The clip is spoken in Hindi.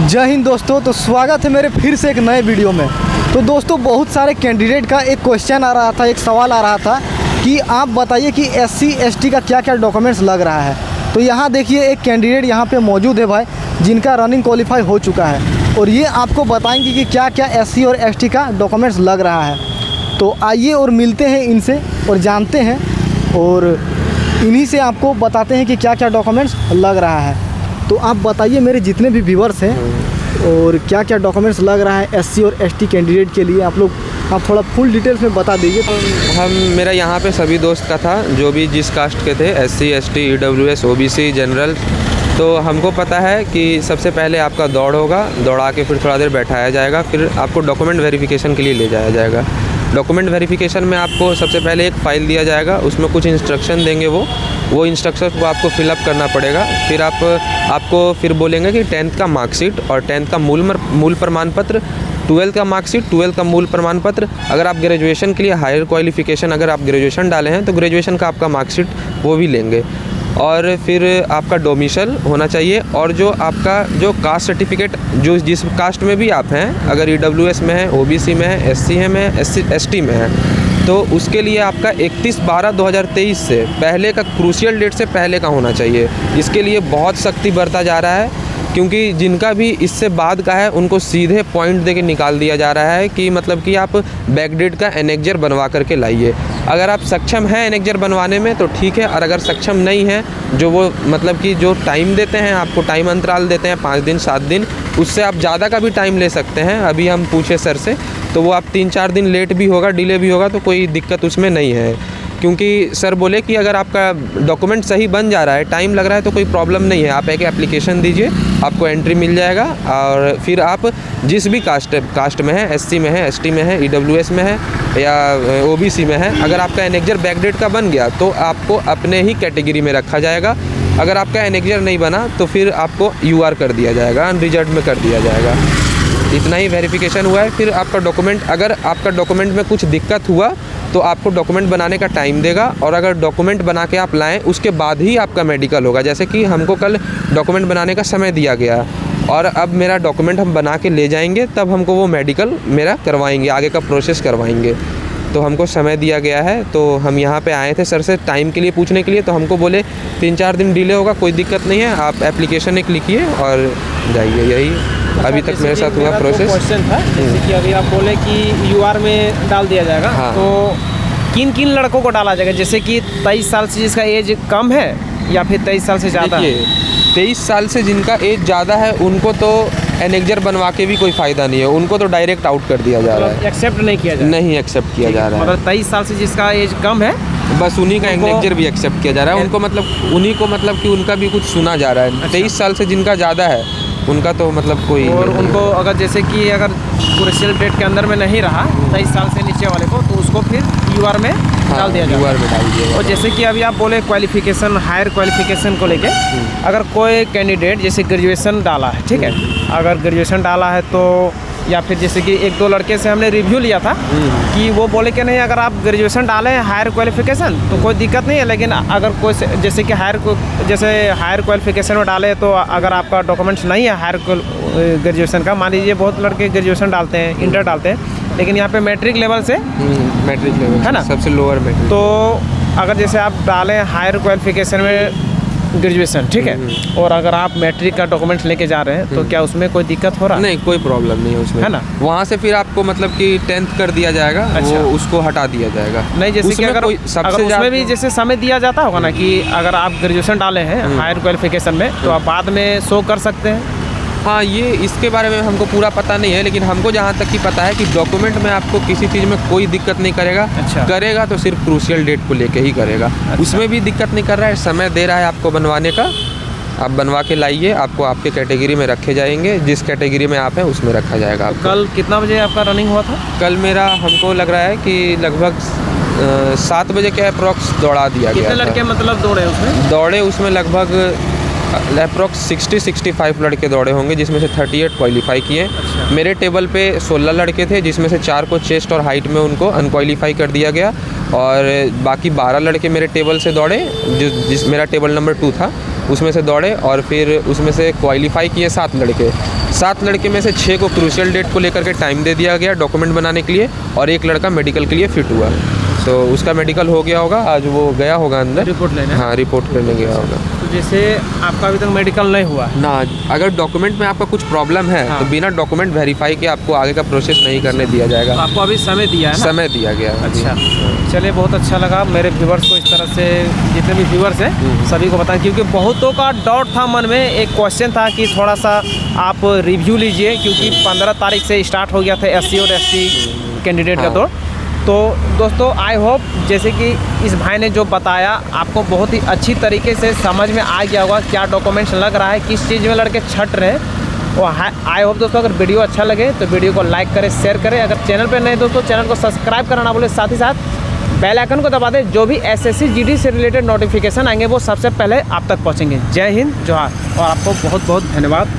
जय हिंद दोस्तों। तो स्वागत है मेरे फिर से एक नए वीडियो में। तो दोस्तों बहुत सारे कैंडिडेट का एक क्वेश्चन आ रहा था, एक सवाल आ रहा था कि आप बताइए कि SC ST का क्या क्या डॉक्यूमेंट्स लग रहा है। तो यहाँ देखिए एक कैंडिडेट यहाँ पे मौजूद है भाई, जिनका रनिंग क्वालिफाई हो चुका है और ये आपको बताएंगे कि क्या क्या SC और ST का डॉक्यूमेंट्स लग रहा है। तो आइए और मिलते हैं इनसे और जानते हैं और इन्हीं से आपको बताते हैं कि क्या क्या डॉक्यूमेंट्स लग रहा है। तो आप बताइए मेरे जितने भी व्यूवर्स हैं और क्या क्या डॉक्यूमेंट्स लग रहा है SC और ST कैंडिडेट के लिए, आप थोड़ा फुल डिटेल्स में बता दीजिए। मेरा यहाँ पे सभी दोस्त का था जो भी जिस कास्ट के थे, SC ST EWS OBC general. तो हमको पता है कि सबसे पहले आपका दौड़ होगा, दौड़ा के फिर थोड़ा देर बैठाया जाएगा, फिर आपको डॉक्यूमेंट वेरिफिकेशन के लिए ले जाया जाएगा। डॉक्यूमेंट वेरिफिकेशन में आपको सबसे पहले एक फ़ाइल दिया जाएगा, उसमें कुछ इंस्ट्रक्शन देंगे, वो इंस्ट्रक्शन को आपको फिलअप करना पड़ेगा। फिर आपको फिर बोलेंगे कि 10th का मार्कशीट और 10th का मूल प्रमाण पत्र, 12th का मार्कशीट, 12th का मूल प्रमाण पत्र। अगर आप ग्रेजुएशन के लिए हायर क्वालिफ़िकेशन अगर आप ग्रेजुएशन डाले हैं तो ग्रेजुएशन का आपका मार्कशीट वो भी लेंगे। और फिर आपका डोमिसाइल होना चाहिए और जो आपका जो कास्ट सर्टिफिकेट, जो जिस कास्ट में भी आप हैं, अगर EWS में है, OBC में है, SC में है, ST में है, तो उसके लिए आपका 31/12/2023 से पहले का, क्रूशियल डेट से पहले का होना चाहिए। इसके लिए बहुत सख्ती बरता जा रहा है क्योंकि जिनका भी इससे बाद का है उनको सीधे पॉइंट देके निकाल दिया जा रहा है कि मतलब कि आप बैकडेट का एनेक्जर बनवा करके लाइए। अगर आप सक्षम हैं एनेक्जर बनवाने में तो ठीक है, और अगर सक्षम नहीं है, जो वो मतलब कि जो टाइम देते हैं, आपको टाइम अंतराल देते हैं 5 दिन 7 दिन, उससे आप ज़्यादा का भी टाइम ले सकते हैं। अभी हम पूछे सर से तो वो आप 3-4 दिन लेट भी होगा, डिले भी होगा तो कोई दिक्कत उसमें नहीं है, क्योंकि सर बोले कि अगर आपका डॉक्यूमेंट सही बन जा रहा है, टाइम लग रहा है तो कोई प्रॉब्लम नहीं है। आप एक एप्लीकेशन दीजिए, आपको एंट्री मिल जाएगा और फिर आप जिस भी कास्ट में है, SC में है, ST में है, EWS में है या OBC में है, अगर आपका एनेक्जर बैकडेट का बन गया तो आपको अपने ही कैटेगरी में रखा जाएगा। अगर आपका एनेक्जर नहीं बना तो फिर आपको UR कर दिया जाएगा, अनरिजर्व में कर दिया जाएगा। इतना ही वेरिफिकेशन हुआ है। फिर आपका डॉक्यूमेंट, अगर आपका डॉक्यूमेंट में कुछ दिक्कत हुआ तो आपको डॉक्यूमेंट बनाने का टाइम देगा, और अगर डॉक्यूमेंट बना के आप लाएं उसके बाद ही आपका मेडिकल होगा। जैसे कि हमको कल डॉक्यूमेंट बनाने का समय दिया गया और अब मेरा डॉक्यूमेंट हम बना के ले जाएंगे, तब हमको वो मेडिकल मेरा करवाएंगे, आगे का प्रोसेस करवाएंगे। तो हमको समय दिया गया है, तो हम यहाँ पे आए थे सर से टाइम के लिए पूछने के लिए। तो हमको बोले 3-4 दिन डिले होगा, कोई दिक्कत नहीं है, आप एप्लीकेशन एक लिखिए और जाइए। यही अभी तक मेरे साथ हुआ प्रोसेस। क्वेश्चन था जैसे कि अभी आप बोले कि UR में डाल दिया जाएगा, हाँ। तो किन किन लड़कों को डाला जाएगा? जैसे कि 23 साल से जिसका एज कम है या फिर 23 साल से ज़्यादा है? 23 साल से जिनका एज ज़्यादा है उनको तो एनेक्जर बनवा के भी कोई फ़ायदा नहीं है, उनको तो डायरेक्ट आउट कर दिया जा रहा है, एक्सेप्ट नहीं किया जा रहा है। नहीं एक्सेप्ट किया जा रहा है। मतलब 23 साल से जिसका एज कम है बस उन्हीं का एनेक्जर भी एक्सेप्ट किया जा रहा है। उनको मतलब उन्हीं को मतलब कि उनका भी कुछ सुना जा रहा है। 23 साल से जिनका ज़्यादा है उनका तो मतलब कोई, और उनको अगर जैसे कि अगर क्रूशियल डेट के अंदर में नहीं रहा 23 साल से नीचे वाले को, तो उसको फिर UR में डाल दिया जाएगा। UR में डाल दिया। और जैसे कि अभी आप बोले क्वालिफिकेशन, हायर क्वालिफिकेशन को लेके, अगर कोई कैंडिडेट जैसे ग्रेजुएशन डाला है, ठीक है, अगर ग्रेजुएशन डाला है तो, या फिर जैसे कि 1-2 लड़के से हमने रिव्यू लिया था कि वो बोले कि नहीं, अगर आप ग्रेजुएशन डालें हायर क्वालिफिकेशन तो कोई दिक्कत नहीं है, लेकिन अगर कोई जैसे कि हायर क्वालिफिकेशन में डाले तो अगर आपका डॉक्यूमेंट्स नहीं है हायर ग्रेजुएशन का, मान लीजिए बहुत लड़के ग्रेजुएशन डालते हैं, इंटर डालते हैं, लेकिन यहाँ पे मैट्रिक लेवल से, मैट्रिक लेवल है ना, सबसे लोअर मैट्रिक। तो अगर जैसे आप डालें हायर क्वालिफिकेशन में ग्रेजुएशन, ठीक है, और अगर आप मैट्रिक का डॉक्यूमेंट्स लेके जा रहे हैं तो क्या उसमें कोई दिक्कत हो रहा है? नहीं, कोई प्रॉब्लम नहीं है उसमें, है ना। वहाँ से फिर आपको मतलब कि 10th कर दिया जाएगा। अच्छा। वो उसको हटा दिया जाएगा। नहीं, जैसे कि अगर उसमें भी जैसे समय दिया जाता होगा ना कि अगर आप ग्रेजुएशन डाले हैं हायर क्वालिफिकेशन में तो आप बाद में शो कर सकते हैं। हाँ, ये इसके बारे में हमको पूरा पता नहीं है, लेकिन हमको जहाँ तक कि पता है कि डॉक्यूमेंट में आपको किसी चीज़ में कोई दिक्कत नहीं करेगा। अच्छा। करेगा तो सिर्फ क्रूशियल डेट को लेके ही करेगा। अच्छा। उसमें भी दिक्कत नहीं कर रहा है, समय दे रहा है आपको बनवाने का, आप बनवा के लाइए, आपको आपके कैटेगरी में रखे जाएंगे, जिस कैटेगरी में आप हैं उसमें रखा जाएगा आपको। कल कितना बजे आपका रनिंग हुआ था? कल मेरा हमको लग रहा है कि लगभग 7 बजे के अप्रॉक्स दौड़ा दिया गया। कितने लड़के मतलब दौड़े उसमें? दौड़े उसमें लगभग अप्रॉक्स 60-65 लड़के दौड़े होंगे, जिसमें से 38 क्वालिफाई किए। अच्छा। मेरे टेबल पे 16 लड़के थे, जिसमें से 4 को चेस्ट और हाइट में उनको अनक्वालीफाई कर दिया गया, और बाकी 12 लड़के मेरे टेबल से दौड़े, जिस मेरा टेबल नंबर 2 था उसमें से दौड़े, और फिर उसमें से क्वालिफाई किए 7 लड़के। 7 लड़के में से 6 को क्रूशियल डेट को लेकर के टाइम दे दिया गया डॉक्यूमेंट बनाने के लिए, और एक लड़का मेडिकल के लिए फिट हुआ। तो उसका मेडिकल हो गया होगा, आज वो गया होगा अंदर रिपोर्ट लेने। हाँ, रिपोर्ट करने गया होगा। तो जैसे आपका अभी तक मेडिकल नहीं हुआ ना, अगर डॉक्यूमेंट में आपका कुछ प्रॉब्लम है हाँ। तो बिना डॉक्यूमेंट वेरीफाई के आपको आगे का प्रोसेस नहीं करने दिया तो जाएगा। आपको अभी समय दिया है ना? समय दिया गया है। अच्छा, चलिए बहुत अच्छा लगा मेरे व्यूवर्स को इस तरह से, जितने भी व्यूवर्स हैं सभी को बताएं, क्योंकि बहुतों का डाउट था मन में, एक क्वेश्चन था कि थोड़ा सा आप रिव्यू लीजिए, क्योंकि 15 तारीख से स्टार्ट हो गया था SC और ST कैंडिडेट का दौर। तो दोस्तों आई होप जैसे कि इस भाई ने जो बताया आपको बहुत ही अच्छी तरीके से समझ में आ गया होगा क्या डॉक्यूमेंट्स लग रहा है, किस चीज़ में लड़के छट रहे हैं। और आई होप दोस्तों अगर वीडियो अच्छा लगे तो वीडियो को लाइक करें, शेयर करें। अगर चैनल पर नए दोस्तों चैनल को सब्सक्राइब करना ना भूलें, साथ ही साथ बेल आइकन को दबा दें। जो भी SSC GD से रिलेटेड नोटिफिकेशन आएंगे वो सबसे पहले आप तक पहुँचेंगे। जय हिंद, जोहार, और आपको बहुत बहुत धन्यवाद।